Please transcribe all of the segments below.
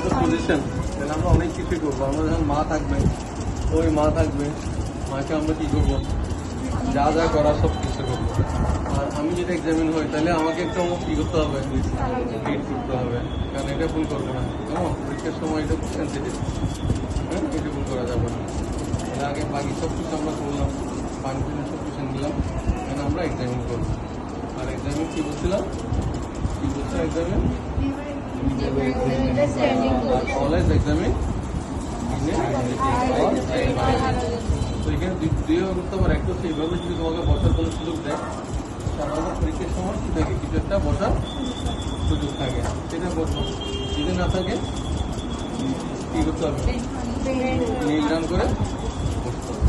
আমাদের পজিশন, তাহলে আমরা অনেক কিছু করবো। আমরা যখন মা থাকবে, ওই মা থাকবে, মাকে আমরা কী করবো, যা যা করার সব কিছু করবো। আর আমি যদি এক্সামিন হই, তাহলে আমাকে একটু কী করতে হবে, লিড করতে হবে, কারণ এটা ভুল করবো না। কেমন পরীক্ষার সময় এটা খুব সেন্সিটিভ, হ্যাঁ, এটা ভুল করা যাবে না। তাহলে আগে বাকি সব কিছু আমরা করলাম, কনফিডেন্স সব কিছু নিলাম, কেন আমরা এক্সামিন করবো। আর এক্সামিন কী বলছিলাম, কী বলছিলাম এক্সামিন, always examine তো এখানে দুইভাবে করতে পারে। একটা হচ্ছে এইভাবে, যদি তোমাকে বসার কোনো সুযোগ দেয়, সাধারণত পরীক্ষার সময় কী থাকে, কিছু একটা বসার সুযোগ থাকে, সেটা বসবো। যদি না থাকে কী করতে হবে, নীল ডাউন করে বসতে হবে,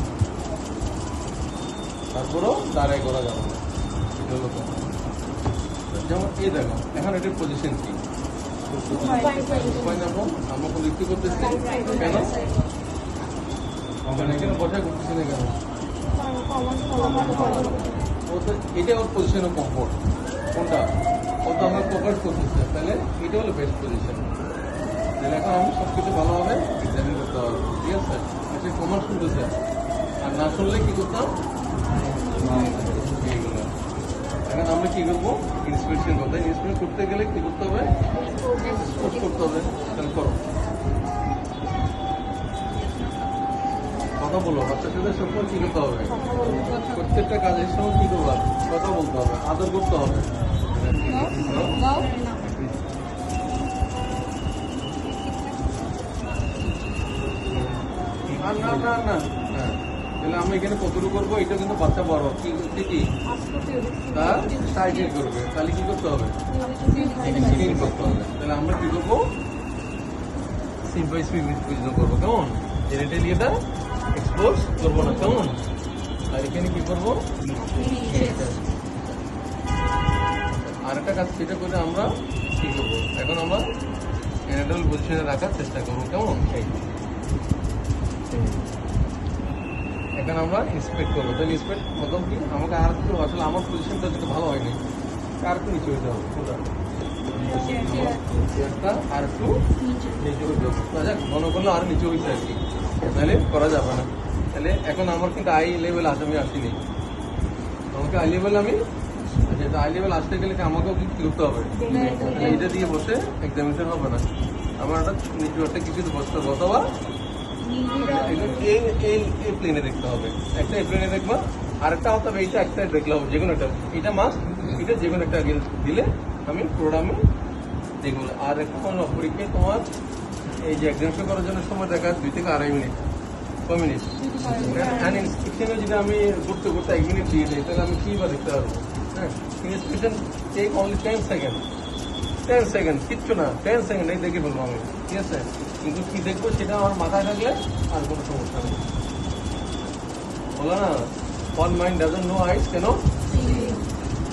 তারপরেও দাঁড়ায় করা যাবে না। এটা হলো কথা। যেমন এই দেখো, এখন এটার পজিশন কি, আমরা কোনো লিখতে করতেছি কেন, এখানে বসায় করতেছি না কেন, এটা ওর পজিশন অফ কমফোর্ট। কোনটা, ও তো আমরা প্রকাশ করতেছে, তাহলে এটা হলো বেস্ট পজিশন। তাহলে এখন আমি সব কিছু ভালোভাবে এক্সামিন করতে হবে, ঠিক আছে। সে কমার্স শুনতেছে, আর না শুনলে কী করতাম, এইগুলো। এখন আমরা কী করবো, ইন্সপেকশন করতে, ইন্সপেকশন করতে গেলে কী করতে হবে, এক্সপোজ করতে হবে। তাহলে করো, কথা বলো, বাচ্চার সাথে সবসময় কী করতে হবে, প্রত্যেকটা কাজের সময় কী করবা, কথা বলতে হবে, আদর করতে হবে। না না না, হ্যাঁ, তাহলে আমি এখানে কতটুকু করবো, এটা কিন্তু বাচ্চা বড় কি তার সাইকেল করবে, তাহলে কি করতে হবে, স্ক্রিন করতে হবে। তাহলে আমরা কি করবো, সিম্পল স্পিড করবো, কেমন, জেনিটালি এটা এক্সপোজ করবো না, কেমন। আর এখানে কি করবো, আর একটা কাজ সেটা করে আমরা কি করবো, এখন আমরা জেনিটাল পজিশনে রাখার চেষ্টা করবো, কেমন। এখন আমরা ইন্সপেক্ট করবো, তাহলে ইন্সপেক্ট মতন কি আমাকে আর একটু, আসলে আমার পজিশনটা যেটা ভালো হয়নি, আর একটু নিচে হইতে হবে, আর একটু নিচে হইতে হবে, যাক মনে করলে আর নিচে হইতে আর কি, তাহলে করা যাবে না। তাহলে এখন আমার কিন্তু আই লেভেল আছে, আমি আসিনি, আমাকে আই লেভেল আমি, যেটা আই লেভেল আসতে গেলে আমাকেও কি করতে হবে, তাহলে এটা দিয়ে বসে এক্সামিনেশন হবে না, আমার একটা নিচু একটা কিছু বসতে হবে, অথবা এই প্লেনে দেখতে হবে, একটা এই প্লেনে দেখবা, আরেকটা হতে হবে এইটা, একটা দেখলে হবে, যেকোনো একটা, এটা মাস্ট, এটা যেকোনো একটা দিলে আমি প্রোগ্রামে দেখবো। আর এখন পরীক্ষায় তোমার এই যে এক্সামিনেশন করার জন্য সময় দেখা 2 থেকে 2.5 মিনিট, কয় মিনিট, অ্যান্ড ইন্সপেকশনে যদি আমি করতে করতে 1 মিনিট দিয়ে দিই, তাহলে আমি কী বা দেখতে পারবো, হ্যাঁ। Inspection take only 10 second, 10 second, কিচ্ছু না, 10 সেকেন্ড এই দেখে ফেলবো আমি, ঠিক আছে। কিন্তু কি দেখবো সেটা আমার মাথায় থাকলে আর কোনো সমস্যা নেই। বলো না, ওয়ান মাইন্ড ডাজন্ট নো আইস, কেন,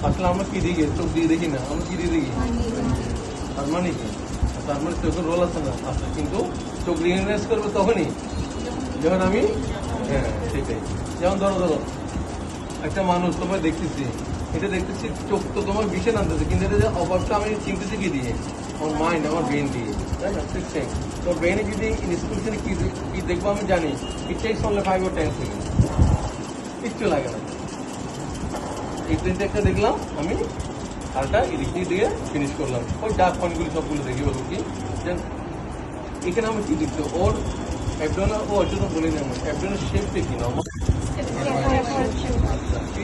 আসলে আমরা কি দিকে চোখ দিয়ে দেখি না, আমরা কি দিয়ে দেখি, তার মানে কি, তার মানে চোখের রোল আছে না, আছে, কিন্তু চোখ রিয়েলাইজ করবে তখনই যখন আমি, হ্যাঁ সেটাই। যেমন ধরো একটা মানুষ তোমায় দেখতেছি, এটা দেখতেছি, চোখ তো তোমার বিশে আনতেছে, কিন্তু এটা যে অভাবটা আমি চিনতেছি কি দিয়ে, আমার মাইন্ড, আমার ব্রেন দিয়ে, তাই না, ঠিক সেম। তো ব্রেনে যদি ইনস্পিরেশনে কি দেখবো আমি জানি, ইট টেকস অনলি 5 or 10 সেকেন্ড, কিচ্ছু লাগে না। এই প্রিন্টে একটা দেখলাম আমি, আরটা এদিক দিয়ে ফিনিশ করলাম, ওই ডার্ক পয়েন্টগুলি সবগুলো দেখি বলবো কি, এখানে আমি কি দেখতে, ওর অ্যাবডোমিনাল, ও ওর জন্য বলি না, আমার অ্যাবডোমিনাল শেপটা কি নরমাল,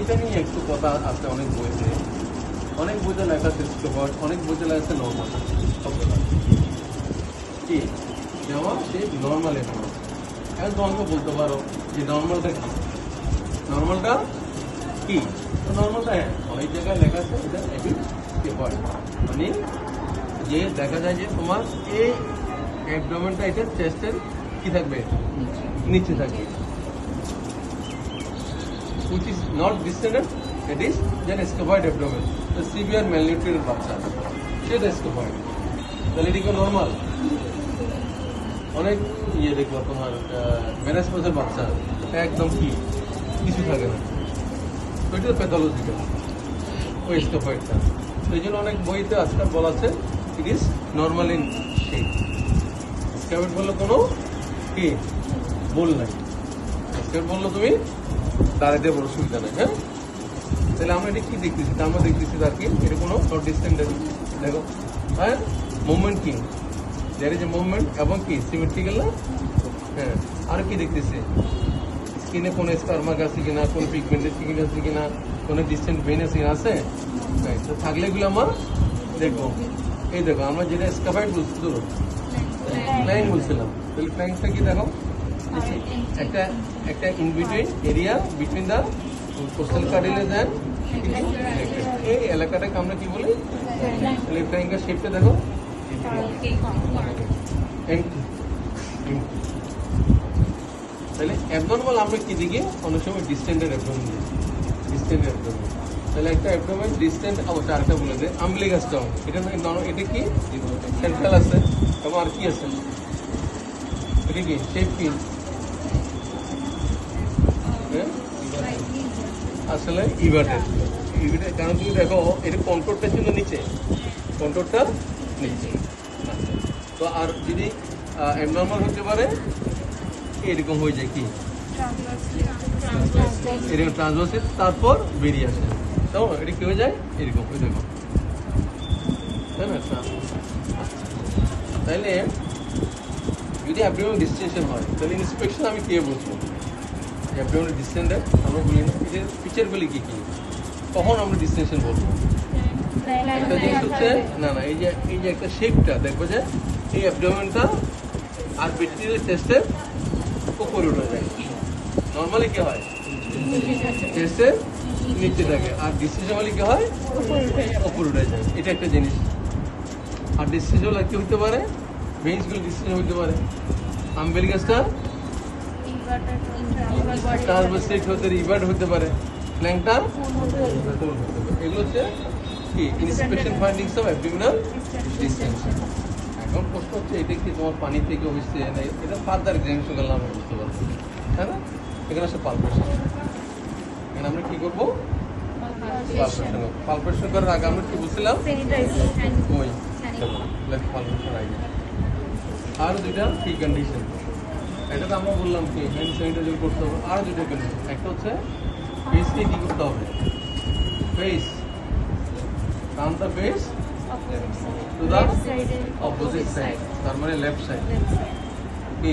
এটা নিয়ে একটু কথা আছে অনেক বইতে, অনেক বইতে লেখা আছে স্টোভার, অনেক বইতে লেখা আছে নর্মাল শব্দটা কি, যেমন সে নর্মাল এখন তোমাকে বলতে পারো যে নর্মালটা কি, নর্মালটা কি, তো নর্মালটা হ্যাঁ অনেক জায়গায় লেখা আছে, এটা স্টোভার মানে যে দেখা যায় যে তোমার এই অ্যাবডোমেনটা এটা চেস্টের কি থাকবে, নিচে থাকবে, which is not descendant, it is then scafoid abdomen, the severe malnutrition বাচ্চা সেটা scafoid, তাহলে এদিকে নর্মাল। অনেক দেখবো তোমার মেনাসপোজের বাচ্চা একদম কি কিছু থাকে না, তো এটা প্যাথোলজিক্যাল ওই স্কাফয়েডটা। তো এই জন্য অনেক বইতে আজকাল বলা আছে it is normal in shape. স্ক্যাবেট বললো কোনো কি বল নাই, স্ক্যাবেট বললো তুমি দাঁড়াতে বড় সুবিধা নেই। হ্যাঁ, তাহলে আমরা এটা কি দেখতেছি? তার মধ্যে দেখতেছি তার কি এটা কোনো নট ডিসটেন্ডেড, দেখো হ্যাঁ, মুভমেন্ট কি দেয়ার ইজ এ মুভমেন্ট এবং কি সিমেট্রিক্যাল না। হ্যাঁ, আর কি দেখতেছি? স্কিনে কোনো স্কার মার্ক আছে কিনা, কোনো পিগমেন্টেড স্কিন আছে কিনা, কোনো ডিস্টেন্ট ভেন আছে কিনা, আছে? তো থাকলে এগুলো আমরা দেখবো। এই দেখো আমরা যেটা স্কাফাইড বলছি, ধরো ফ্ল্যাঙ্ক বলছিলাম, তাহলে ফ্ল্যাঙ্কটা কি দেখো একটা একটা in between area between the costal cartilage and এই এলাকাটাকে আমরা কি বলি? তাহলে ফ্ল্যাঙ্কের শেপটা দেখো, তাহলে অ্যাবডোমিনাল আমরা কি দিকে অনেক সময় ডিস্টেন্ডেড অ্যাবডোমিন, ডিস্টেন্ডেড অ্যাবডোমিন। তাহলে একটা অ্যাবডোমিন ডিস্টেন্ট, আবার আরেকটা বলে দেয় আমব্লিগাস টার্ম। এটা এটা কি সেন্ট্রাল আছে এবং আর কি আছে? এটা কি শেপ কি? আসলে ইভার্টেড, ইভার্টেড কারণ তুমি দেখো এটা কন্ট্রোলটা ছিল নিচে, কন্ট্রোলটা নিচে। তো আর যদি অ্যাবনর্মাল হতে পারে এরকম হয়ে যায় কি এরকম ট্রান্সভার্সিল, তারপর বেরিয়ে আসে, তাও এটা কি হয়ে যায় এরকম হয়ে দেখো, তাই না? তাইলে যদি অ্যাবডোমিনাল ডিস্টেনশন হয় তাহলে ইন্সপেকশন আমি কে বলবো? অ্যাবডোমিনাল ডিস্টেন্ডেড আমরা বলি না, এদের ফিচারগুলি কি কি, কখন আমরা ডিস্টেনশন বলবো? একটা জিনিস হচ্ছে না না এই যে একটা শেপটা দেখবো যে এই অ্যাবডোমেনটা আর বেট্রিয়াল টেস্টের উপরে উঠে যায়। নর্মালি কি হয় টেস্টের নিচে থাকে, আর ডিসিশনালি কি হয় উপরে উঠে যায়। এটা একটা জিনিস। আর ডিসিশনাল কি হতে পারে? ভেন্সগুলো ডিসিশন হতে পারে, আমবেলিকাসটা ট্রান্সভার্সিক হতে রিভার্ট হতে পারে, ফ্ল্যাঙ্কটা এগুলো হচ্ছে কি inspection findings of abdominal distension. এখন প্রশ্ন হচ্ছে এটা কি তোমার পানি থেকে হয়েছে না এটা ফার্দার এক্সামিনেশন করলে আমরা বুঝতে পারবো, তাই না? এখানে আসলে পালপেশন, এখানে আমরা কি করবো? পালপেশন করার আগে আমরা কি বুঝছিলাম? ওই পালপেশন আইডিয়া। আর দুইটা কি কন্ডিশন, এটা তো আমরা বললাম কি হ্যান্ড স্যানিটাইজার করতে হবে। আর দুটো কন্ডিশন, একটা হচ্ছে ফেসকে কি করতে হবে? Face turn the face to the opposite side, তার মানে লেফট সাইড। কি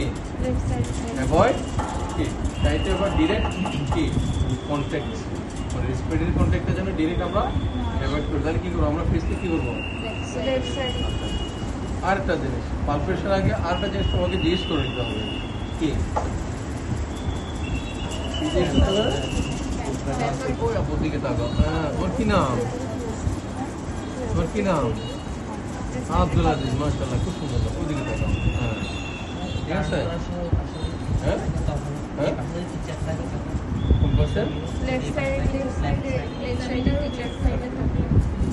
অ্যাভয়েড কি চাইতে আবার ডিরেক্ট কি কন্ট্যাক্ট, মানে রেসপিরেটরি কন্ট্যাক্টের জন্য ডিরেক্ট আমরা অ্যাভয়েড করি। তাহলে কি করবো আমরা? ফেসকে কি করবো? আরেকটা জিনিস পালপেশন আগে আরেকটা জিনিস তোমাকে জিজ্ঞেস করে নিতে হবে, কি দিকে তাকাও। হ্যাঁ, ওর কি নাম? ওর কি নাম? আব্দুল আজিজ, মাশাআল্লাহ, খুব সুন্দর। ওদিকে তাকাও। হ্যাঁ, ঠিক আছে। হ্যাঁ হ্যাঁ, কোন পাশে?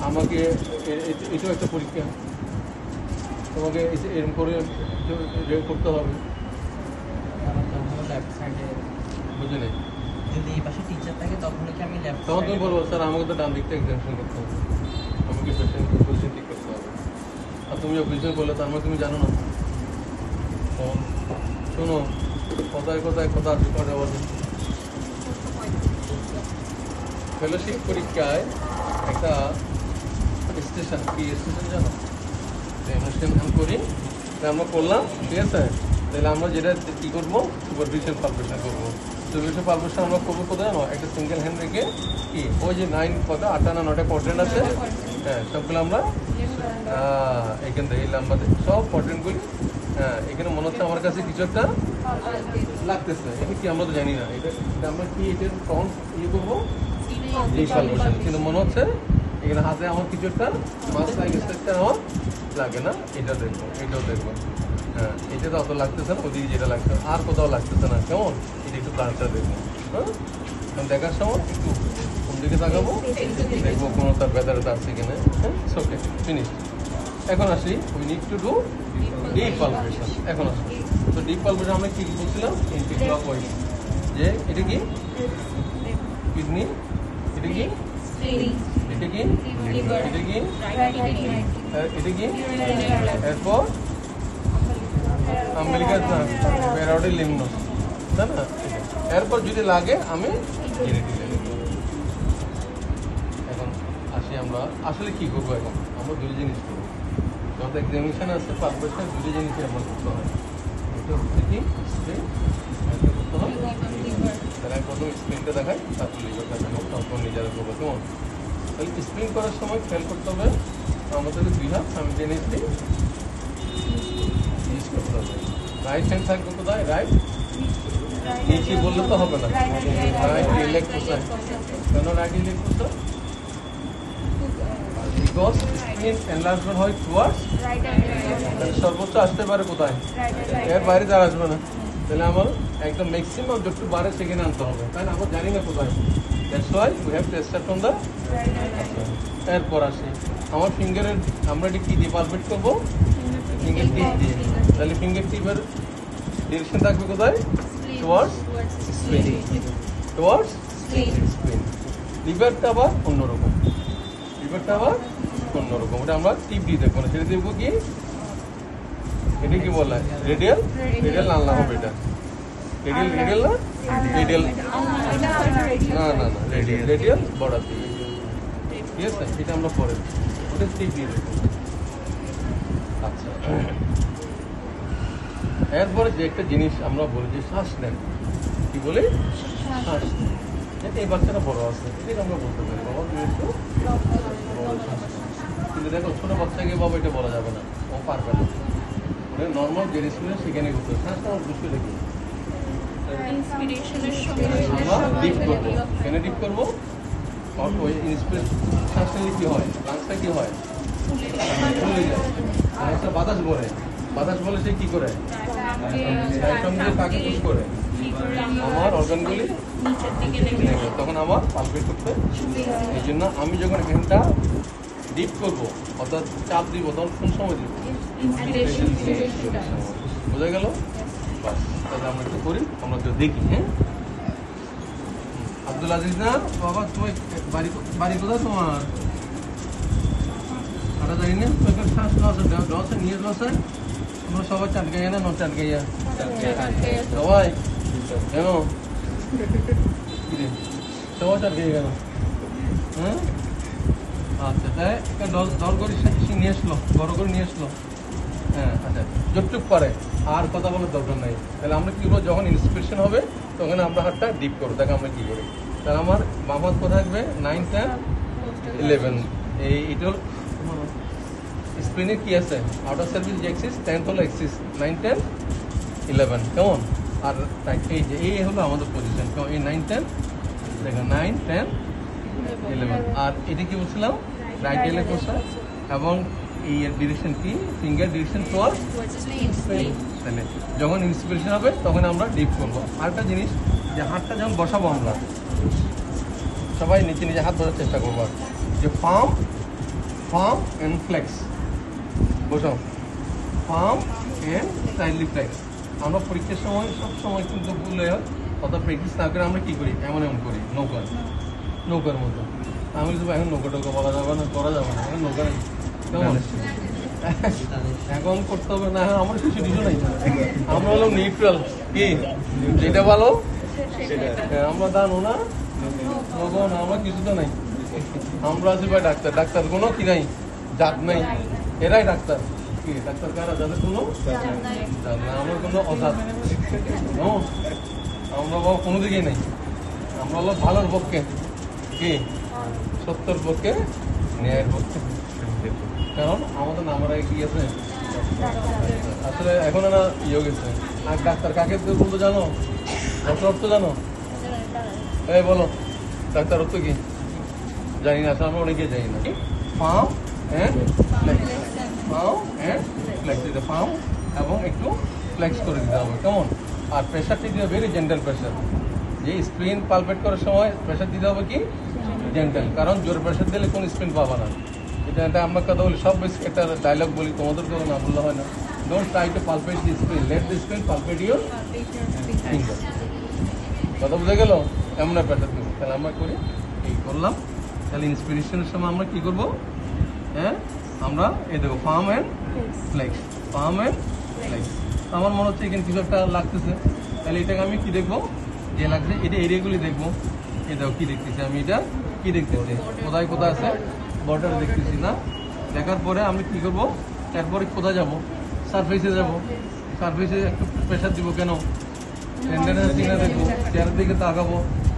আমাকে এটাও একটা পরীক্ষা, তোমাকে এরকম করে করতে হবে, বুঝলে? যদি এই পাশে টিচার থাকে তখন কি আমি লেফট তখন তুমি বলবো স্যার আমাকে তো ডান দিকটা এক্সামিনেশন করতে হবে, আমাকে পজিশন ঠিক করতে হবে। আর তুমি পজিশন করলে তার মানে তুমি জানো না। শোনো, কোথায় কোথায় কথা আছে করে বলো। ফেলোশিপ পরীক্ষায় একটা স্টেশন, কি স্টেশন জানো? অনুষ্ঠান করি, আমরা করলাম, ঠিক আছে? তাহলে আমরা যেটা কী করবো? সুপারভিশন পালপেশন করবো। সুপারভিশন পালপেশন আমরা করবো কোথায় জানো? একটা সিঙ্গেল হ্যান্ড রেখে কি ওই যে 9 কত 8টা না 9টা কোয়াড্রেন্ট আছে, হ্যাঁ, সবগুলো আমরা এখান থেকে এই লম্বাতে সব কোয়াড্রেন্টগুলি, হ্যাঁ, এখানে মনে হচ্ছে আমার কাছে কিছু একটা লাগতেছে। এটা কি আমরা তো জানি না, এটা আমরা কি এটার তখন ইয়ে করবো এই পালপেশন, কিন্তু মনে হচ্ছে এখানে হাতে আমার কিছু একটা মাছ লাগতেছে, আমার লাগে না, এটা দেখবো, এটাও দেখবো। হ্যাঁ, এটা তো অত লাগতেছে না, ওদিকে যেটা লাগছে আর কোথাও লাগতেছে না, কেমন? এটা একটু প্লান্টটা দেখবো। হ্যাঁ, দেখার সময় একটু কোন দিকে তাকাবো, দেখবো কোনো তার বেদারটা আছে কিনা। হ্যাঁ, ওকে, ফিনিশ। এখন আসি, we need to do deep palpation. এখন আসি, তো ডিপ পালপেশন আমরা কি বলছিলাম? ক্লকওয়াইজ, যে এটা কি কিডনি, এটা কি এটা কি এটা কি এটা কি, এরপর আম্বিলিকাস না প্যারাডি লিমনোস, তাই না? এরপর যদি লাগে আমি জেনেটিক লিখবো। এখন আসি আমরা আসলে কি করবো এখন, আমরা দুই জিনিস করবো। যত এক্সামিনেশন আছে পারপাসে দুই জিনিসই আমার করতে হয়। এটা হচ্ছে কি স্প্রিন, এটা করতে হয়। তাহলে আমি প্রথমে স্প্রিনটা দেখাই, তারপর লিভারটা দেখাবো, তারপর নিজেরা করবো, কেমন? তাহলে স্প্রিন করার সময় খেয়াল করতে হবে আমাদের দুই হাত সাইমultaneously ইউজ করতে হবে। রাইট হ্যান্ড থাকবে কোথায়? রাইট নিচে বললে তো হবে না, রাইট ইলেক কোথায়? কেন রাইট ইলেক কোথায়? বিকজ স্প্রিন এনলার্জমেন্ট হয় টুয়ার্ডস, সর্বোচ্চ আসতে পারে কোথায়? এর বাইরে তার আসবে না। তাহলে আমার একদম ম্যাক্সিমাম যতটুকু বাড়ে সেখানে আনতে হবে, তাই না? আমরা জানি না কোথায়, that's why we have to start from the. এরপর আসি আমার ফিঙ্গারের, আমরা এটি কী দিয়ে পালপেট করবো? ফিঙ্গার টিপ দিয়ে। তাহলে ফিঙ্গার টিপের ডিরেকশন থাকবে কোথায়? Towards স্প্রিন, towards স্প্রিন। লিভারটা আবার অন্যরকম, লিভারটা আবার অন্যরকম, ওটা আমরা টিপ দিয়ে দেখবো না, সেটা দেখবো কি, এটা কি বলা হয়? রেডিয়াল, রেডিয়াল আনলা হবে এটা, রেডিয়াল, রেডিয়াল না রেডিয়াল, না না না রেডিয়াল, রেডিয়াল বর্ডার দিয়ে, ঠিক আছে? এটা আমরা পরে ওটা টিপ দিয়ে দেখবো। আচ্ছা, এরপরে যে একটা জিনিস আমরা বলি যে শ্বাস নেন, কি বলি? শ্বাস নেন। এই বাচ্চাটা বড় আছে, এটা আমরা বলতে পারি বাবা তুমি একটু বড় শ্বাস নাও। কিন্তু দেখো ছোট বাচ্চাকে বাবা এটা বলা যাবে না, ও পারবে না। ওটা নর্মাল যে রেসপিরেশন সেখানে করতে হবে। শ্বাসটা আমার বুঝতে দেখি আমরা ডিপ করবো, কেন ডিপ করবো? ওই ইন্সপিরেশন শ্বাস নিলে কি হয়? লাংসটা কি হয়? ফুলে যায়, লাংসটা বাতাস ভরে, বাতাস বলে সে কি করে? ডায়াফ্রাম দিয়ে তাকে পুশ করে আমার অর্গানগুলি নেবে, তখন আমার পালপেট করতে। এই জন্য আমি যখন এখানটা ডিপ করবো অর্থাৎ চাপ দিব, তখন কোন সময় দিব? বোঝা গেল? বাস, তাহলে আমরা একটু করি, আমরা তো দেখি। হ্যাঁ, আব্দুল আজিজ না বাবা, তোমার বাড়ি বাড়ি কোথায় তোমার? আটা জানি না, তোমাকে শ্বাস লস নিয়ে লস হয়। তোমরা সবাই চাটগাইয়া না চাটগাইয়া? সবাই কেন? সবাই চাটগাইয়া কেন? হ্যাঁ, আচ্ছা, তাই দর করে নিয়ে আসলো, বড় করে নিয়ে আসলো। হ্যাঁ, আচ্ছা, যতটুক পারে, আর কথা বলার দরকার নাই। তাহলে আমরা কী করবো, যখন ইন্সপিরেশন হবে তখন আমরা হাতটা ডিপ করবো। তাকে আমরা কী করি, তাহলে আমার বাম হাত কোথায় থাকবে? 9, 10, 11। এইটা হল স্প্রিনের কি আছে? আউটার সার্ভিস যে এক্সিস, 10th হলো এক্সিস, 9, 10, 11, কেমন? আর এই যে এই হলো আমাদের পজিশন, কেমন? এই 9, 10, দেখো 9, 10, 11। আর এটা কি বলছিলাম? রাইট এলে কোষা, এবং এই ডিরেকশন কি? Finger direction towards. তাহলে যখন ইন্সপিরেশন হবে তখন আমরা ডিপ করবো। আরেকটা জিনিস, যে হাতটা যখন বসাবো আমরা সবাই নিচে নিচে হাত বসার চেষ্টা করবো, যে পাম অ্যান্ড ফ্লেক্স, বসাও, পাম অ্যান্ড স্লাইডলি ফ্লেক্স। আমরা পরীক্ষার সময় সব সময় কিন্তু ভুলে হয়, অর্থাৎ প্র্যাকটিস না করে আমরা কী করি? এমন এমন করি, নৌকার মতো। আমি তো এখন নৌকা টোকা বলা যাবে না, করা যাবে না, এখন নৌকা নেই, কেমন? এখন করতে হবে না, আমার কিছু কিছু নাই, আমরা হলাম নিউট্রাল। কি যেটা ভালো আমরা জানো না, নৌকা না, আমরা কিছু তো নাই। আমরা আছি ভাই ডাক্তার, ডাক্তার কোনো কি নাই, জাত নাই, এরাই ডাক্তার। কি ডাক্তার কারা? যাদের কোনো জাত নাই, আমরা কোনো অজাত, আমরা বাবা কোনো দিকেই নেই। আমরা হলো ভালোর পক্ষে, কি সত্যর পক্ষে, ন্যায়ের পক্ষে। কারণ আমাদের নামের আগে কি আছে? আসলে এখন না ইয়ে গেছে। আর ডাক্তার কাকে বলতো জানো? ডাক্তার অর্থ জানো? এই বলো, ডাক্তার অর্থ কি? জানি না, আসলে আমরা অনেকেই জানি না। Palm and flex, palm and flex, এটা পাম এবং একটু ফ্লেক্স করে দিতে হবে, কেমন? আর প্রেশার দিতে হবে ভেরি জেন্টাল প্রেশার। যে স্প্রিন পালপেট করার সময় প্রেশার দিতে হবে কি? জেন্টাল, কারণ জোর প্রেশার দিলে কোনো স্প্রিন পাবা না। এটা আমরা কথা বলি, সব একটা ডায়লগ বলি, তোমাদেরকেও না বললে হয় না। Don't try to palpate the spleen, let the spleen palpate your finger. কথা বুঝে গেল? এমন প্রেশার দেবো। তাহলে আমরা করি, এই করলাম। তাহলে ইন্সপিরেশনের সময় আমরা কী করবো? হ্যাঁ, আমরা এই দেখো palm and flex, palm and flex. আমার মনে হচ্ছে এখানে কিছু একটা লাগতেছে, তাহলে এটাকে আমি কি দেখবো, যে লাগছে এটা এরিয়াগুলি দেখবো। এটাও কি দেখতেছি আমি, এটা কি দেখতেছি, কোথায় কোথায় আছে বর্ডার দেখতেছি না। দেখার পরে আমি কি করব, এরপরে কোথায় যাব, সারফেসে যাব। সারফেসে একটু প্রেশার দিব, কেন টেন্ডারের সিগনাল দেখবো, চেয়ারের দিকে তাকাবো,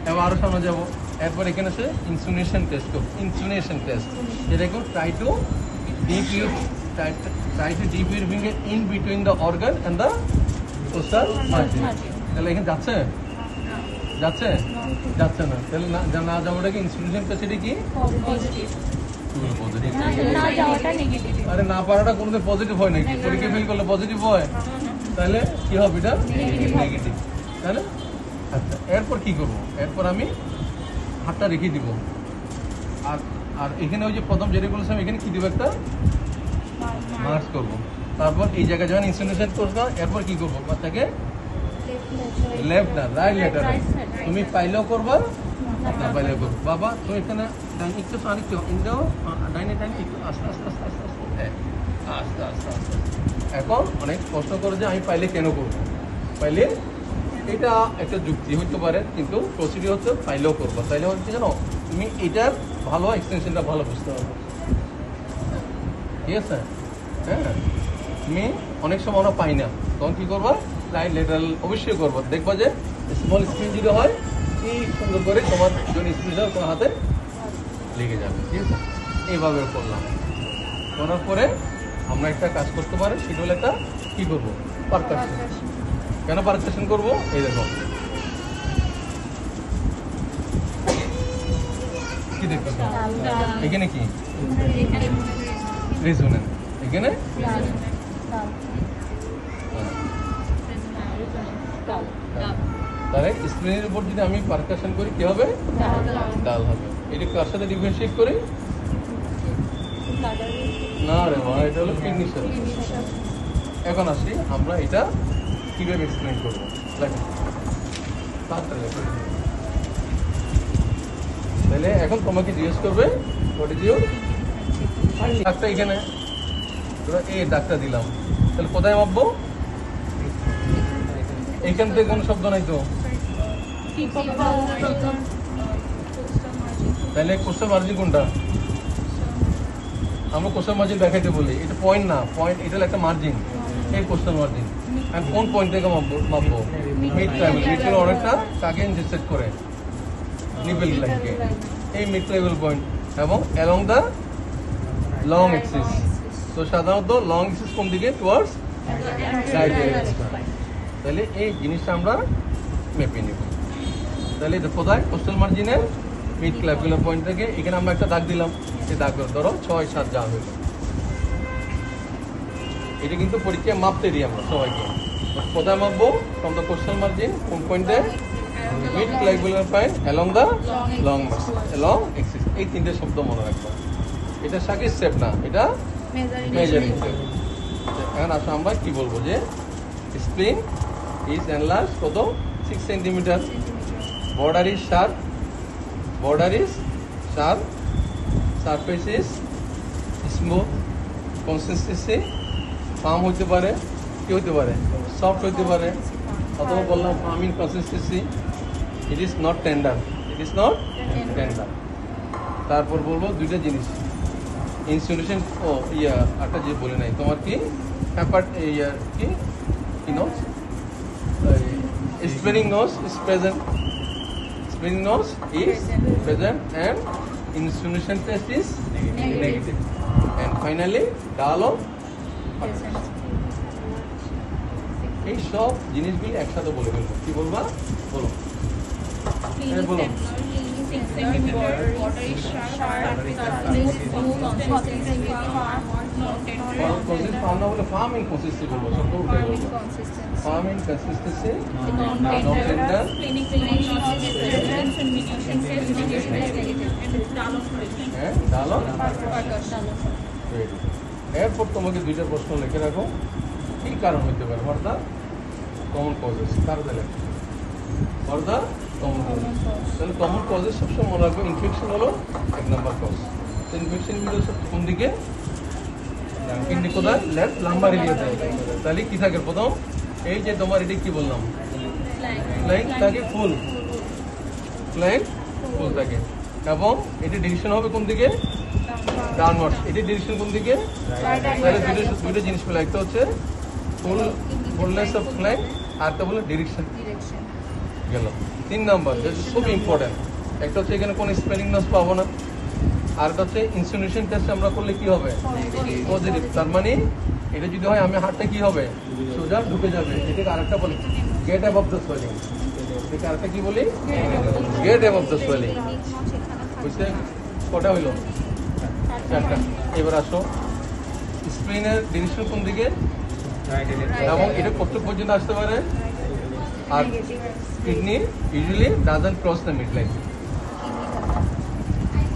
এবার আরও সামনে যাবো। এরপর এখানে আছে ইনসুলেশন টেস্ট করবো, ইনসুলেশন টেস্ট। এটা করবো try to deep your finger in between the organ and the coastal margin. তাহলে এখানে যাচ্ছে যাচ্ছে যাচ্ছে না, তাহলে না যাওয়াটাকে ইনসুলেশন টেস্ট, এটা কি আরে না পারাটা কোনোদিন পজিটিভ হয় নাকি? পরীক্ষা ফেল করলে পজিটিভ হয়, তাহলে কি হবে, এটা নেগেটিভ, তাই না? আচ্ছা, এরপর কি করবো, এরপর আমি হাতটা রেখে দিব। আর আর এখানে ওই যে প্রথম যেটা বলেছিলাম, এখানে কি দিব, একটা মার্কস করবো। তারপর এই জায়গায় যখন ইনসুলেশন করবো, এরপর কি করবো, বাচ্চাকে লেফট না রাইট লেটার, তুমি পাইলেও করবা না পাইলেও করবো। বাবা তুমি এখানে একটু আরেকটু ইন্দাও, ডাইনে ডাইনে একটু আস্তে আস্তে আস্তে আস্তে আস্তে আস্তে আস্তে আস্তে। এখন অনেক প্রশ্ন করে যে আমি পাইলে কেন করবো, পাইলে এটা একটা যুক্তি হতে পারে, কিন্তু প্রসিডিওর হচ্ছে পাইলেও করবো। তাইলে হচ্ছে জানো, তুমি এটার ভালো এক্সটেনশনটা ভালো বুঝতে পারবে, ঠিক আছে? হ্যাঁ, তুমি অনেক সময় আমরা পাই না, তখন কি করবা, রাইট লেটারাল অবশ্যই করবো। দেখবা যে স্মল স্ক্রিন যদি হয়, কি সুন্দর করে তোমার জন্য স্ক্রিন তোমার হাতে লেগে যাবে, ঠিক আছে? এইভাবে করলাম, করার পরে আমরা একটা কাজ করতে পারি, সেটা হলো একটা কি করবো, পারকাশন। কেন পারকাশন করবো, এই দেখো কি দেখতে, এখানে কি রেজোনেন্স, এখানে তাহলে স্ক্রিনের উপর যদি আমি পারকাশন করি কি হবে, ডাল হবে। এটা কার সাথে ডিফারেন্সিয়েট করি, না রে মা, এটা হলো ফিগনিশন। এখন আসি আমরা এটা কিভাবে এক্সপ্লেন করবো, তাহলে এখন তোমাকে জিজ্ঞেস করবে হোয়াট ইজ ইউর ডাক্তার, এখানে এই ডাক্তার দিলাম, তাহলে কোথায় মাপবো, এইখান থেকে কোনো শব্দ নাই তো, তাহলে কোস্টাল মার্জিন কোনটা, আমরা কোস্টাল মার্জিন দেখাইতে বলি, এটা পয়েন্ট না, পয়েন্ট এটা হলো একটা মার্জিন, এই কোস্টাল মার্জিন। আর কোন পয়েন্ট থেকে মাপবো, মিড ট্রাইবেল, মিড ট্রাইবেল অনেকটা কাকে ইন্টারসেক্ট করে, নিপেল লাইনকে, এই মিড ট্রাইবেল পয়েন্ট, এবং অ্যালং দ্য লং এক্সিস। তো সাধারণত লং এক্সিস কোন দিকে, টুয়ার্ডস রাইট এক্সিস। তাহলে এই জিনিসটা আমরা মেপে নিব। তাহলে এটা কোথায়, কোস্টাল মার্জিনের মিড ক্লাভিকুলার পয়েন্ট থেকে এখানে আমরা একটা দাগ দিলাম, এই দাগ ধরো 6-7 যা হইল। এটা কিন্তু পরীক্ষায় মাপতে দিই আমরা সবাইকে, কোথায় মাপবো, ফ্রম দ্য কোস্টাল মার্জিন, কোন পয়েন্টে, mid clavicular point along the long along axis. এই তিনটে শব্দ মনে রাখবো, এটা সাকির স্টেপ না, এটা মেজারিং স্টেপ। এখন আসলে আমরা কি বলবো, যে স্প্লিন is enlarged কত 6 centimetre, border is sharp, surface is smooth, consistency farm হতে পারে, কি হতে পারে, সফট হতে পারে, অথবা বললাম firm in consistency, it is not tender, তারপর বলবো দুইটা জিনিস, ইনসুলেশন, একটা যে বলে নাই তোমার কি হ্যাপার, কি nose, spreading nose is present, and insulination test is negative. And finally dull এই সব জিনিসগুলি একসাথে বলে ফেলবো, কি বলবা, বলো বলো। ফার্মিং কনসিস্টেন্সি বলবো, শব্দ উঠে বলবো, ফার্মিং কনসিস্টেন্সি, এরপর তোমাকে দুইটা প্রশ্ন লিখে রাখো, কি কারণ হতে পারে, ফর দা কমন কজেস, কারণে লেখো ফর দা কমন কজেস। তাহলে কমন কজেস সবসময় মনে রাখবো, ইনফেকশন হলো 1 নম্বর কজ। তো ইনফেকশন কোন দিকে, কিডনি কোথায়, লেফট লাম্বার এরিয়াতে, তাহলে কি থাকে, প্রথম এই যে তোমার এটা কি বললাম, ফ্ল্যাঙ্ক থাকে ফুল, ফ্ল্যাঙ্ক ফুল থাকে, এবং এটি ডিরেকশন হবে কোন দিকে, ডাউনওয়ার্ড। এটি ডিরেকশন কোন দিকে, তাহলে দুটো জিনিস পেলে, একটা হচ্ছে ফুল ফুলনেস অফ ফ্ল্যাঙ্ক, আর একটা বলে ডিরেকশন গেল। 3 নাম্বার খুব ইম্পর্টেন্ট, একটা হচ্ছে এখানে কোনো স্পেলিং নস পাবো না, আর একটা হচ্ছে ইনসিনুয়েশন টেস্ট আমরা করলে কি হবে, পজিটিভ। তার মানে এটা যদি হয় আমি হাতটা কি হবে, সোজা ঢুকে যাবে। এটাকে আরেকটা বলি গেট অ্যাবভ দ্য সোয়েলিং, এটাকে আরেকটা কি বলি, গেট অ্যাবভ দ্য সোয়েলিং। বুঝতে কটা হইলো, 4টা। এবার আসো, স্প্রিনের ডিরেকশন কোন দিকে, এবং এটা কত পর্যন্ত আসতে পারে, আর kidney usually doesn't cross the mid line.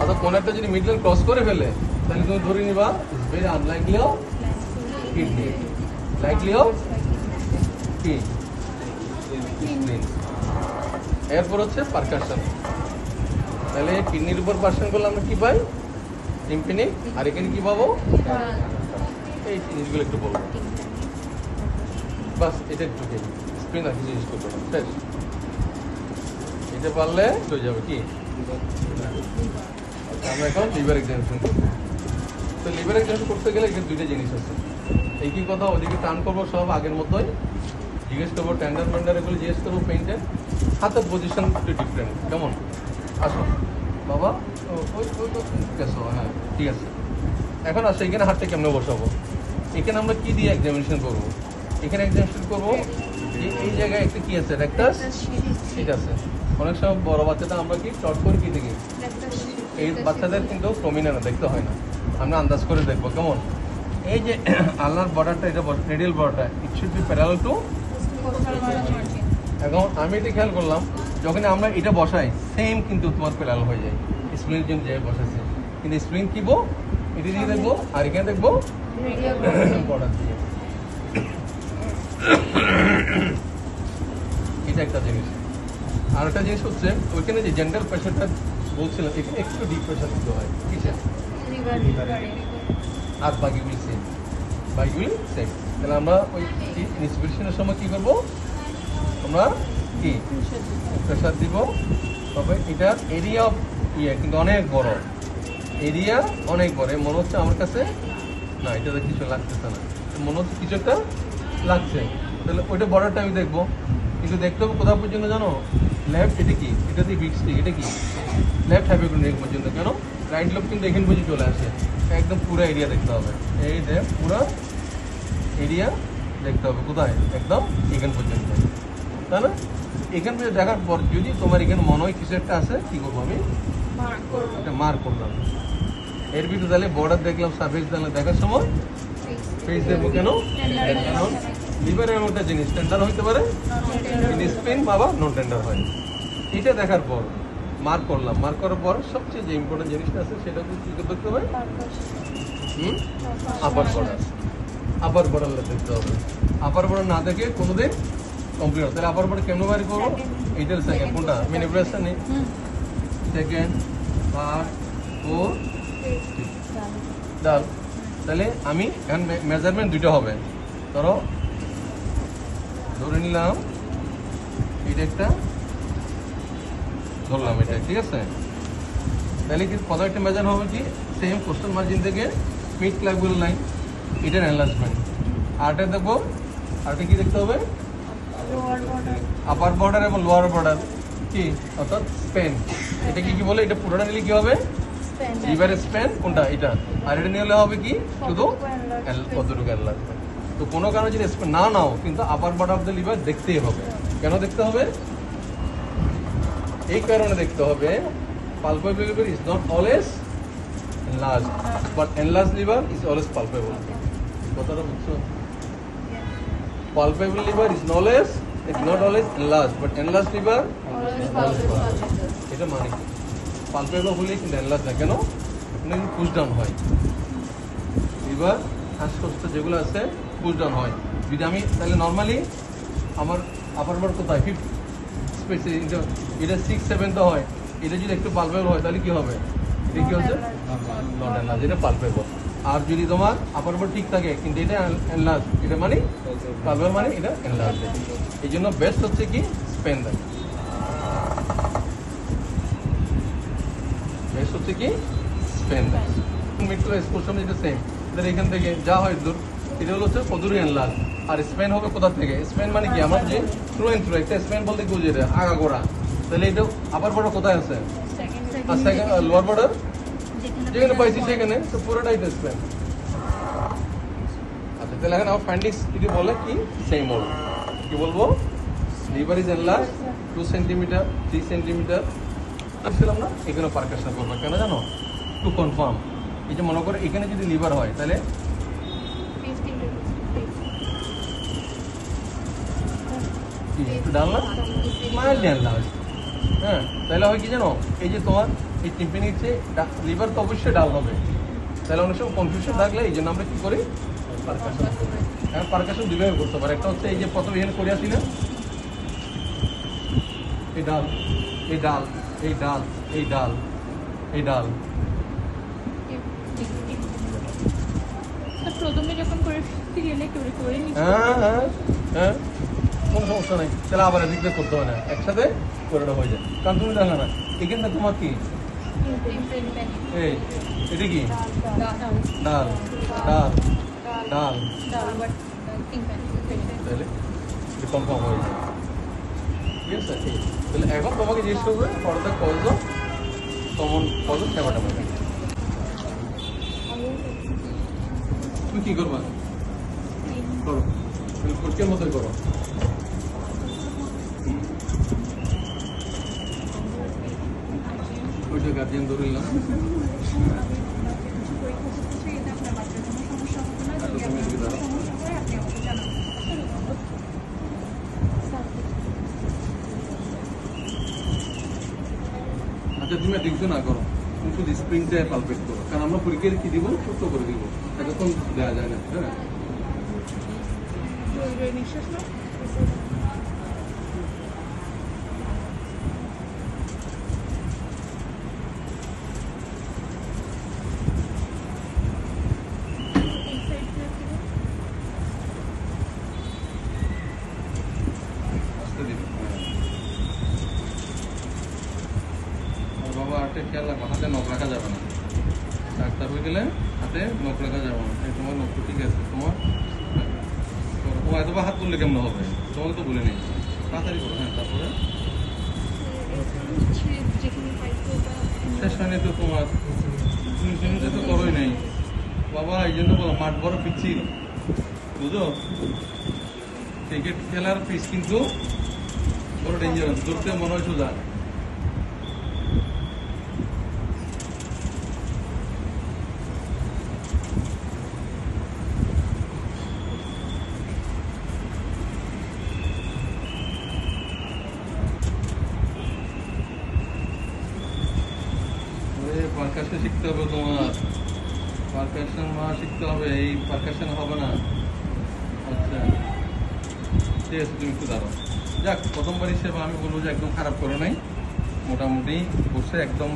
অর্থাৎ কোন একটা যদি মিড লাইন ক্রস করে ফেলে তাহলে তুমি ধরে নিবা it's very unlikely of kidney, likely of কি স্প্লিন। এরপর হচ্ছে পারকাশন, তাহলে কিডনির উপর পার্সন করলে আমরা কি পাই, টিম্পানিক, আর এখানে কি পাবো, এই জিনিসগুলো একটু বলবো বাস। এটা একটু স্প্রিন আর কিছু ইউজ করবো না, শেষ। এটা পারলে হয়ে যাবে কি, আমরা এখন লিভার এক্সামিনেশন করবো। তো লিভার এক্সামিনেশন করতে গেলে এখানে 2টা জিনিস আছে, এই কি কথা, ওদিকে টান করবো সব আগের মতোই, জিজ্ঞেস করবো টেন্ডার মেন্ডার এগুলো জিজ্ঞেস করবো, পেইন্টের হাতের পজিশন একটু ডিফারেন্ট। কেমন, আসো বাবা, ওই তো গেছো, হ্যাঁ ঠিক আছে। এখন আসো এখানে হাতটা কেমনে বসাবো, এখানে আমরা কি দিয়ে এক্সামিনেশন করবো, এখানে এক্সামিনেশন করবো যে এই জায়গায় একটা কি আছে, একটা সিট আছে। অনেক সময় বড় বাচ্চাটা আমরা কি চট করে কি দেখি, এই বাচ্চাদের কিন্তু প্রমিনেন্ট দেখতে হয় না, আমরা আন্দাজ করে দেখবো। কেমন, এই যে আল্লাহর বর্ডারটা, এটা রেডিয়াল বর্ডারটা, it should be parallel to. এখন আমি এটা খেয়াল করলাম, যখন আমরা এটা বসাই সেম কিন্তু তোমার প্যারালাল হয়ে যায়, স্প্রিনের জন্য যে বসাইছে, কিন্তু স্প্রিন কিবো এটা দিয়ে দেখবো, আর এখানে দেখবো বর্ডার দিয়ে। এটা একটা জিনিস। আর একটা জিনিস হচ্ছে ওইখানে যে জেন্টাল প্রেশারটা বলছিলাম, এখানে একটু ডিপ প্রেশার দিতে হয়, কিসে, আর বাকিগুলি সেম, বাকিগুলি সেম। তাহলে আমরা ওই ইন্সপিরেশনের সময় কি করবো, আমরা কি প্রেশার দিব, তবে এটার এরিয়া অফ কিন্তু অনেক বড়, এরিয়া অনেক বড়। মনে হচ্ছে আমার কাছে না, এটাতে কিছু লাগতেছে না, মনে হচ্ছে কিছু একটা লাগছে, তাহলে ওইটা বর্ডারটা আমি দেখবো। কিন্তু দেখতে হবে কোথাও পর্যন্ত জানো, লেফট, এটা কি, এটা দিয়ে বিগ স্টিক, এটা কি লেফট হাইপোক্রনিক পর্যন্ত, কেন রাইট লোক কিন্তু এখানে পর্যন্ত চলে আসে, একদম পুরো এরিয়া দেখতে হবে। এই যে পুরো এরিয়া দেখতে হবে কোথায়, একদম এখান পর্যন্ত, তাই না? এখান পর্যন্ত দেখার পর যদি তোমার এখানে মনে হয় কিছু একটা আছে, কি করবো আমি, এটা মার্ক করলাম। এর ভিতরে তাহলে বর্ডার দেখলাম, সার্ফেস দেখলাম, দেখার সময় ফেস দেখবো, কেন, কারণ লিভার এমন একটা জিনিস টেন্ডার হইতে পারে, স্পিন বাবা নন টেন্ডার হয়। এটা দেখার পর মার্ক করলাম, মার্ক করার পর সবচেয়ে যে ইম্পর্টেন্ট জিনিসটা আছে সেটা কি দেখতে হবে, আপার বর্ডার, আপার বর্ডার দেখতে হবে। আপার বর্ডার না দেখে কোনোদিন কমপ্লিট হবে। তাহলে আপার বর্ডার কেমন বাড়ি করবো, এইটার সেকেন্ড কোনটা, ম্যানিপুলেশন নেই, সেকেন্ড, থার্ড, ফোর্থ, ডাল। তাহলে আমি এখন মেজারমেন্ট 2টা হবে, ধরো ধরে নিলাম এটা একটা, ধরলাম এটা, ঠিক আছে। তাহলে কি কত একটা মেজার হবে, কি সেম কোস্টাল মার্জিন থেকে মিড ক্লাভিকুল লাইন, এটার এনলার্জমেন্ট। আরটা দেখবো, আরটা কি দেখতে হবে, আপার বর্ডার এবং লোয়ার বর্ডার, কি অর্থাৎ স্পেন। এটা কি বলে, এটা পুরোটা নিলে কি হবে, লিভারের স্পেন কোনটা, এটা। আর এটা নিলে হবে কি, শুধু কতটুকু এনলার্জমেন্ট। তো কোনো কারণে যদি স্পেন না নাও, কিন্তু upper border of the liver দেখতেই হবে। কেন দেখতে হবে, এই কারণে দেখতে হবে, palpable liver is not always enlarged, but enlarged liver is always palpable. কথাটা বুঝছো, palpable liver is not always enlarged, but enlarged liver is always palpable. এটা মানে কি, palpable হলে কিন্তু enlarged না, কেন, পুশ ডাউন হয় লিভার, শ্বাসকষ্ট যেগুলো আছে পুশ ডাউন হয়। যদি আমি তাহলে নর্মালি আমার আপার বর্ড কোথায়, 5th স্পেসে, এটা 6, 7 তো হয়, এটা যদি একটু পালপেবল হয় তাহলে কি হবে, এটা কি হচ্ছে নট এনলার্জ, এটা পালপেবল। আর যদি তোমার আপার বডি ঠিক থাকে কিন্তু এটা এনলার্জ, এটা মানে কালভার মানে এটা এনলার্জ। এই জন্য বেস্ট হচ্ছে কি স্পেন দেয়, বেস্ট হচ্ছে কি স্পেন দেয়। মিড টু এক্সপোর্ট যেটা সেম, এখান থেকে যা হয় দূর, এটা হলো হচ্ছে কদুরি এনলার্জ। আর স্পেন হবে কোথা থেকে? স্পেন মানে কি আমার যে থ্রু এন্ড থ্রু, একটা স্পেন বলতে কি বুঝে আগাগোড়া। তাহলে এটা আপার বর্ডার কোথায় আছে? আর সেকেন্ড লোয়ার বর্ডার যেখানে পাইছি সেখানে, তো পুরোটাই তো স্পেন। আচ্ছা তাহলে এখন আমার ফাইন্ডিংস যদি বলে কি সেম বলবো, কি বলবো? Liver is enlarge 2 centimetre 3 centimetre. আসছিলাম না, এখানে পারকাশন করবো কেন জানো? To confirm. এই যে মনে করো এখানে যদি লিভার হয় তাহলে একটু ডাল না মাইল্ডলি এনলার্জ। হ্যাঁ তাহলে হয় কি জানো, এই যে তোমার এই টিম্পানির চেয়ে লিভার তো অবশ্যই ডাল হবে। তাহলে অনেক সময় কনফিউশন থাকলে এই জন্য আমরা কি করি পারকাশন। হ্যাঁ পারকাশন দুইভাবে করতে পারে। একটা হচ্ছে এই যে প্রথমে এখানে করে আসি না, এই ডাল এই ডাল এই ডাল এই ডাল এই ডাল, প্রথমে যখন করে সিরিয়ালে করে নিচ্ছি। হ্যাঁ হ্যাঁ হ্যাঁ কোনো সমস্যা নেই। তাহলে আবার এদিকে করতে হবে না, একসাথে করে হয়ে যায়। কারণ তুমি দেখো না এখানটা তোমার কি এই এটা কি ডাল ডাল ডাল, তাহলে এটা কনফার্ম হয়ে যায়। ঠিক আছে, তাহলে এখন তোমাকে জিজ্ঞেস করবে ফর্দা কজ কমন কজ সেবাটা পাবে। তুমি কি করবা? করো কোর্টের মতোই করো। ওইটা গার্জিয়ান ধরে নিলাম। আচ্ছা তুমি দেখছো না করো, তুমি শুধু স্প্রিংটা পালপেট করো, কারণ আমরা পরীক্ষার কি দিব সুস্থ করে দিব, এখন দেওয়া যায় না। হ্যাঁ নিঃশ্বাস না বাবা হাতে খেয়াল রাখো, হাতে নখ রাখা যাবে না। ডাক্তার হয়ে গেলে হাতে নখ রাখা যাবে না। তোমার নখ ঠিক আছে, তোমার তোমার এতবার হাত তুললে কেমন হবে? তোমাকে তো বলে নেই, তাড়াতাড়ি করো। হ্যাঁ তারপরে শেষ হয়নি তো তোমার, তুমি শুনতে তো করোই নাই বাবা। এই জন্য বলো মাঠ বড় পিচ্ছিল, বুঝো? ক্রিকেট খেলার পিচ কিন্তু বড় ডেঞ্জারাস, ধরতে মনে হয় সোজা। পারকাশন শিখতে হবে তোমার, পারকাশন শিখতে হবে। এই পারকাশন হবে না। আচ্ছা ঠিক আছে, তুমি একটু দাঁড়াও। যাক প্রথমবার হিসেবে আমি বলবো যে একদম খারাপ করো নাই, মোটামুটি বসে একদম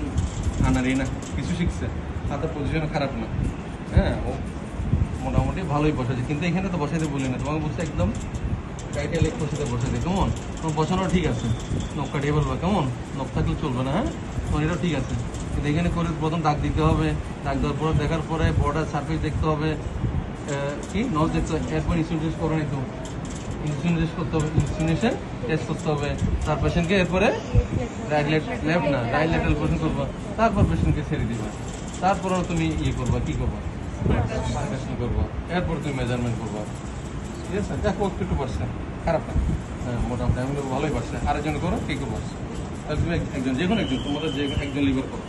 আনারি না, কিছু শিখছে। হাতের পজিশন খারাপ না। হ্যাঁ ও মোটামুটি ভালোই বসেছে, কিন্তু এখানে তো বসাইতে বলি না তোমাকে, বলছে একদম গাইডে লেগ বসাতে বসাতে। কেমন তোমার বসানো ঠিক আছে, নখ কাটিয়ে বলবা কেমন, নখ থাকলে চলবে না। হ্যাঁ তোমার এটাও ঠিক আছে, কিন্তু এখানে করে প্রথম দাগ দিতে হবে। দাগ দেওয়ার পরে দেখার পরে বর্ডার সার্ফেস দেখতে হবে, কি নজ দেখতে হবে। এরপর ইনস্ট্রুমেন্ট করো নাই তো, ইনস্ট্রুমেন্ট করতে হবে, ইনস্ট্রুমেন্টেশন টেস্ট করতে হবে। তার পেশেন্টকে এরপরে রাইট লেফট না রাইট লেটারাল পোজিশন করবা, তারপর পেশেন্টকে ছেড়ে দিবা। তারপরে তুমি ইয়ে করবা, কি করবা পারকাশন করবা, এরপর তুমি মেজারমেন্ট করবা। ঠিক আছে, দেখো একটু পারছে, খারাপ না। হ্যাঁ মোটামুটি আমি ভালোই পারছে। আরেকজন করো, কি করবো? তাহলে তুমি একজন, যে কোনো একজন, তোমাদের যে একজন লিভার করো।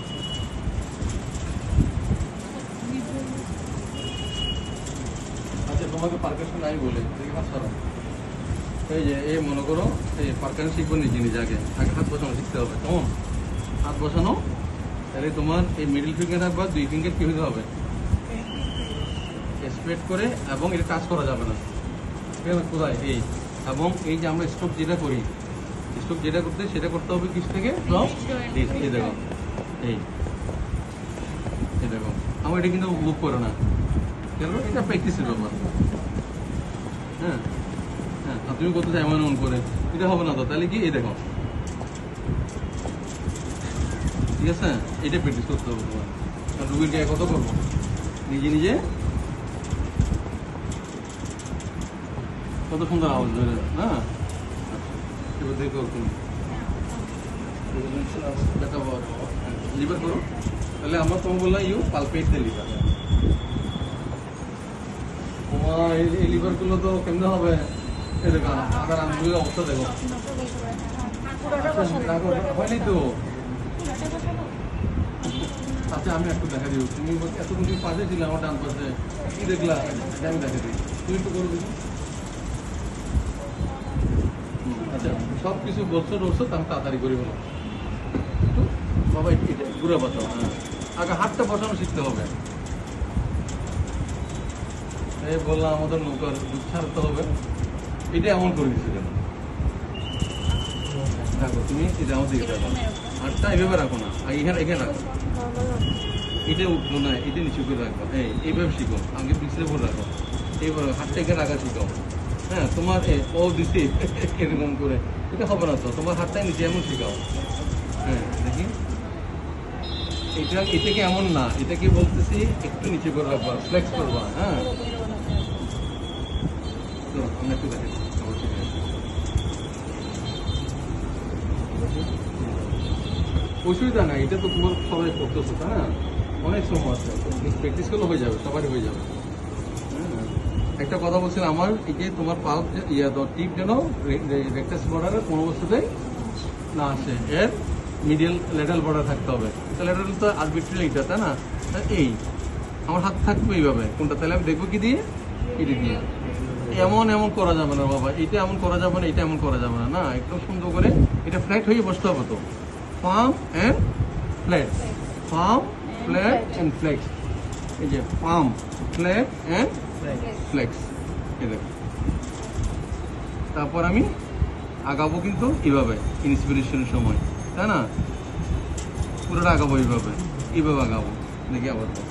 আচ্ছা তোমাকে পারকাশন নাই বলে দেখি হাত সরাও। এই যে এই মনে করো এই পারকাশন শিখবো নিজে নিজে, আগে আগে হাত বসানো শিখতে হবে। কেমন হাত বসানো? তাহলে তোমার এই মিডল ফিঙ্গার রাখবা, 2 ফিঙ্গার কি হতে হবে স্প্রেড করে, এবং এটা কাজ করা যাবে না। ঠিক আছে কোথায় এই, এবং এই যে আমরা স্ট্রোক যেটা করি, স্ট্রোক যেটা করতে সেটা করতে হবে কিস থেকে, ফ্রম দিস। এই দেখো এই দেখো আমার এটা কিন্তু মুভ করে না, কেন? এটা প্র্যাকটিসের ব্যাপার। হ্যাঁ হ্যাঁ, আর তুমি করতে চাই এমন করে, এটা হবে না তো। তাহলে কি, এই দেখো, ঠিক আছে? এটা প্র্যাকটিস করতে হবে তোমার। আর রুগীর গায়ে কত করবো, নিজে নিজে কত সুন্দর আওয়াজ ধরে না। এবার দেখো তুমি লিভার করো, তাহলে আমরা তোমার বললাম ইউ পালপেট দ্য লিভার। তোমার এই লিভার গুলো তো কেমনে হবে, এই দেখো আধার আঙ্গুলের অবস্থা দেখো। হয়নি তো। আচ্ছা আমি একটু দেখা দিও, তুমি এতক্ষণ তুমি পাশে ছিলে আমার ডান পাশে, কি দেখলা? আমি দেখা দিই, তুমি একটু করে দিবি। আচ্ছা সব কিছু বছর বছর আমি তাড়াতাড়ি করি বলো একটু বাবা, এটা ঘুরে বাঁচাও। হ্যাঁ, আগে হাতটা বসানো শিখতে হবে। এই বললাম আমাদের নৌকার দুধ ছাড়তে হবে, এটা এমন করে দিচ্ছে কেন? দেখো তুমি এটা আমার দিকে দেখো, হাতটা এভাবে রাখো না, এখানে এখানে রাখো। এটা উঠলো না, এটা নিচু করে রাখো। এইভাবে শিখো, আগে পিছিয়ে করে রাখো। এইবার হাতটা এখানে রাখা শিখো। হ্যাঁ, তোমার ও দিছি এরকম করে, এটা হবে না তো। তোমার হাতটাই নিচে এমন শেখাও। হ্যাঁ দেখি, এটাকে এমন না, এটাকে বলতেছি একটু নিচে করে রাখবা, ফ্লেক্স করবা। হ্যাঁ তো আমরা একটু দেখি, অসুবিধা নাই। এটা তো তোমার সবাই করতেছো, তাই না? অনেক সময় আছে, প্র্যাকটিস করলে হয়ে যাবে, সবারই হয়ে যাবে। একটা কথা বলছিলাম, আমার এই যে তোমার পাল্প টিপ যেন রেক্টাস বর্ডারের কোনো বস্তুতেই না আসে, এর মিডিয়াল লেটারাল বর্ডার থাকতে হবে। লেটারাল তো আরবিট্রারি এটা, তাই না? এই আমার হাত থাকবে এইভাবে কোনটা, তাহলে আমি দেখবো কি দিয়ে, এটি দিয়ে। এমন এমন করা যাবে না বাবা, এটা এমন করা যাবে না, এটা এমন করা যাবে না। না, একদম সুন্দর করে এটা ফ্ল্যাট হয়ে বসতে হবে তো। Firm and flat, firm flat and flex. এই যে ফার্ম ফ্ল্যাট অ্যান্ড ফ্লেক্স, এই দেখো। তারপর আমি আগাবো কিন্তু এইভাবে ইন্সপিরেশনের সময়, তাই না? পুরোটা আগাবো এইভাবে, এইভাবে আগাবো। দেখি আবার তো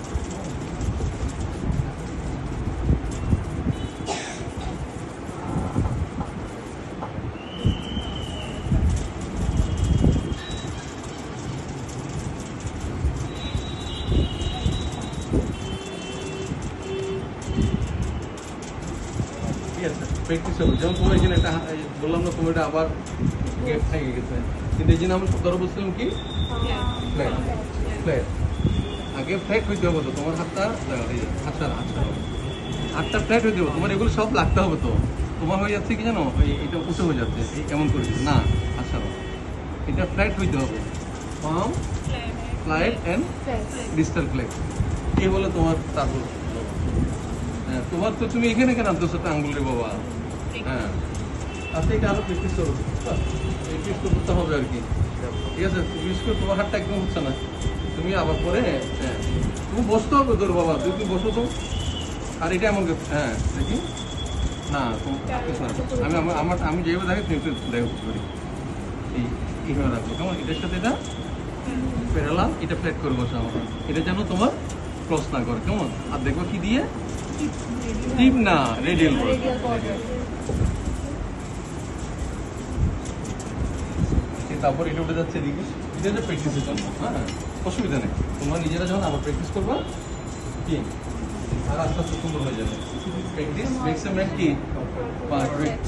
প্র্যাকটিস হবে। যেমন তোমার এখানে একটা বললাম না, তোমার এটা আবার গ্যাপ থেকে গেছে, কিন্তু এই জন্য আমরা ধরো বলছিলাম কি ফ্ল্যাট, ফ্ল্যাট। আগে ফ্ল্যাট হইতে হবে তো, তোমার হাতটা হাতটা ফ্ল্যাট হইতে হবে তোমার। এগুলো সব লাগতে হবে তো। তোমার হয়ে যাচ্ছে কি জানো, এটা উঁচু হয়ে যাচ্ছে, এমন করে না। আচ্ছা, এটা ফ্ল্যাট হইতে হবে, firm flat and distal flex. এই বলে তোমার তারপর হ্যাঁ, তোমার তো তুমি এখানে কেন আনতেছো আঙ্গুল রে বাবা? হ্যাঁ, আচ্ছা এটা আরো প্র্যাকটিস করো, প্র্যাকটিস করতে হবে আর কি। ঠিক আছে, বিশেষ করে তোমার হাতটা একদম হচ্ছে না, তুমি আবার পরে হ্যাঁ তুমি বসতে হবে তোর বাবা, তুমি বসো তো। আর এটা এমন হ্যাঁ দেখি না, আমি আমার আমি যেভাবে দেখি তুমি একটু দেখো করি, এইভাবে রাখবো কেমন? এটার সাথে এটা প্যারালাল, এটা ফ্ল্যাট করে বসে আমার, এটা যেন তোমার ক্রস না করে, কেমন? আর দেখো কি দিয়ে, টিপ না, রেডিয়াল বর্ডার। তারপর এটা উঠে যাচ্ছে এদিকে, এটা হচ্ছে প্র্যাকটিসের জন্য। হ্যাঁ, অসুবিধা নেই, তোমরা নিজেরা যখন আবার প্র্যাকটিস করবা কি, আর আস্তে আস্তে সুন্দর হয়ে যাবে। প্র্যাকটিস মেক্স এ ম্যান কি পারফেক্ট।